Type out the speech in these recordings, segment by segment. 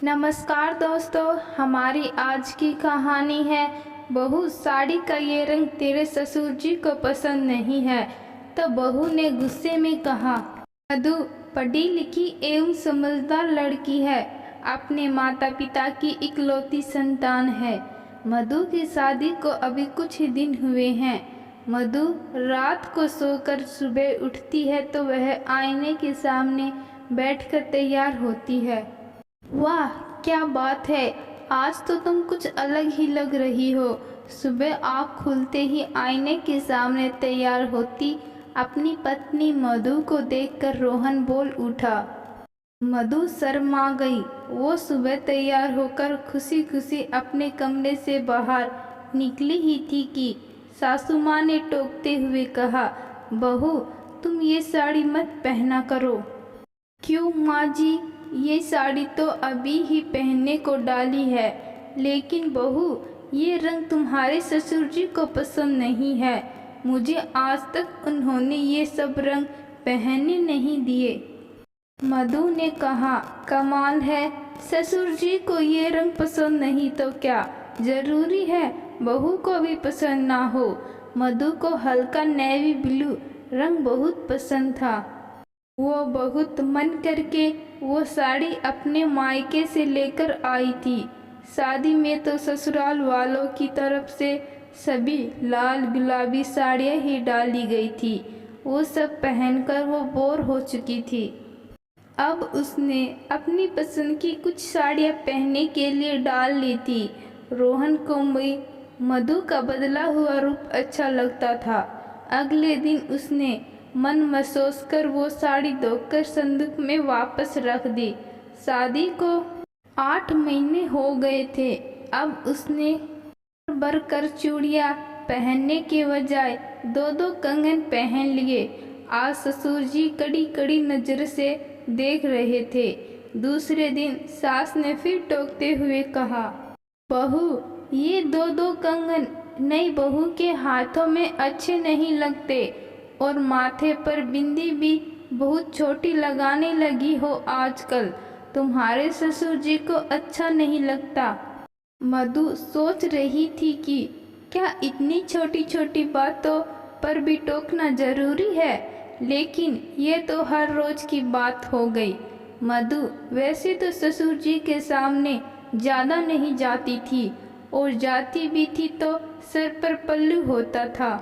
नमस्कार दोस्तों, हमारी आज की कहानी है बहू साड़ी का ये रंग तेरे ससुर जी को पसंद नहीं है। तो बहू ने गुस्से में कहा, मधु पढ़ी लिखी एवं समझदार लड़की है, अपने माता पिता की इकलौती संतान है। मधु की शादी को अभी कुछ ही दिन हुए हैं। मधु रात को सोकर सुबह उठती है तो वह आईने के सामने बैठकर तैयार होती है। वाह क्या बात है, आज तो तुम कुछ अलग ही लग रही हो। सुबह आँख खुलते ही आईने के सामने तैयार होती अपनी पत्नी मधु को देखकर रोहन बोल उठा। मधु शर्मा गई। वो सुबह तैयार होकर खुशी खुशी अपने कमरे से बाहर निकली ही थी कि सासू माँ ने टोकते हुए कहा, बहू तुम ये साड़ी मत पहना करो। क्यों माँ जी, ये साड़ी तो अभी ही पहनने को डाली है, लेकिन बहू ये रंग तुम्हारे ससुर जी को पसंद नहीं है। मुझे आज तक उन्होंने ये सब रंग पहनने नहीं दिए। मधु ने कहा, कमाल है, ससुर जी को ये रंग पसंद नहीं तो क्या जरूरी है बहू को भी पसंद ना हो। मधु को हल्का नेवी ब्लू रंग बहुत पसंद था। वो बहुत मन करके वो साड़ी अपने मायके से लेकर आई थी। शादी में तो ससुराल वालों की तरफ से सभी लाल गुलाबी साड़ियाँ ही डाली गई थी। वो सब पहनकर वो बोर हो चुकी थी। अब उसने अपनी पसंद की कुछ साड़ियाँ पहनने के लिए डाल ली थी। रोहन को मधु का बदला हुआ रूप अच्छा लगता था। अगले दिन उसने मन महसूस कर वो साड़ी धोकर संदूक में वापस रख दी। शादी को 8 महीने हो गए थे। अब उसने भर कर चूड़ियाँ पहनने के बजाय 2-2 कंगन पहन लिए। आज ससुर जी कड़ी कड़ी नज़र से देख रहे थे। दूसरे दिन सास ने फिर टोकते हुए कहा, बहू ये 2-2 कंगन नई बहू के हाथों में अच्छे नहीं लगते और माथे पर बिंदी भी बहुत छोटी लगाने लगी हो आजकल। तुम्हारे ससुर जी को अच्छा नहीं लगता। मधु सोच रही थी कि क्या इतनी छोटी छोटी बातों पर भी टोकना जरूरी है, लेकिन ये तो हर रोज की बात हो गई। मधु वैसे तो ससुर जी के सामने ज़्यादा नहीं जाती थी और जाती भी थी तो सर पर पल्लू होता था।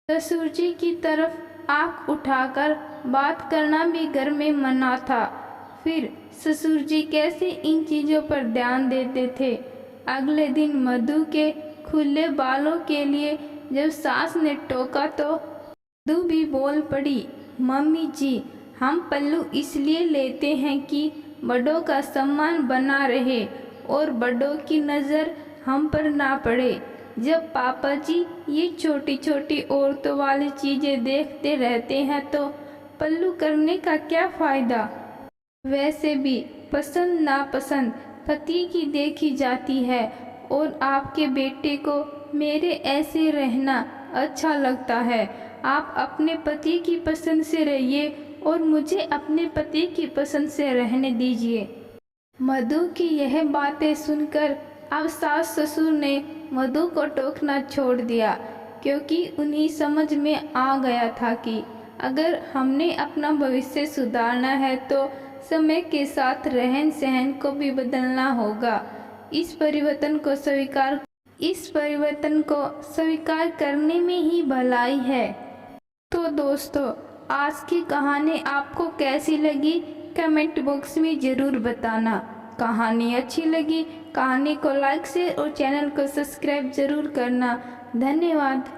ससुर जी की तरफ आँख उठाकर बात करना भी घर में मना था। फिर ससुर जी कैसे इन चीज़ों पर ध्यान देते थे। अगले दिन मधु के खुले बालों के लिए जब सास ने टोका तो मधु भी बोल पड़ी, मम्मी जी हम पल्लू इसलिए लेते हैं कि बड़ों का सम्मान बना रहे और बड़ों की नज़र हम पर ना पड़े। जब पापा जी ये छोटी छोटी औरतों वाली चीज़ें देखते रहते हैं तो पल्लू करने का क्या फ़ायदा। वैसे भी पसंद नापसंद पति की देखी जाती है और आपके बेटे को मेरे ऐसे रहना अच्छा लगता है। आप अपने पति की पसंद से रहिए और मुझे अपने पति की पसंद से रहने दीजिए। मधु की यह बातें सुनकर अब सास ससुर ने मधु को टोकना छोड़ दिया, क्योंकि उन्हें समझ में आ गया था कि अगर हमने अपना भविष्य सुधारना है तो समय के साथ रहन सहन को भी बदलना होगा। इस परिवर्तन को स्वीकार करने में ही भलाई है। तो दोस्तों, आज की कहानी आपको कैसी लगी कमेंट बॉक्स में ज़रूर बताना। कहानी अच्छी लगी कहानी को लाइक शेयर और चैनल को सब्सक्राइब ज़रूर करना। धन्यवाद।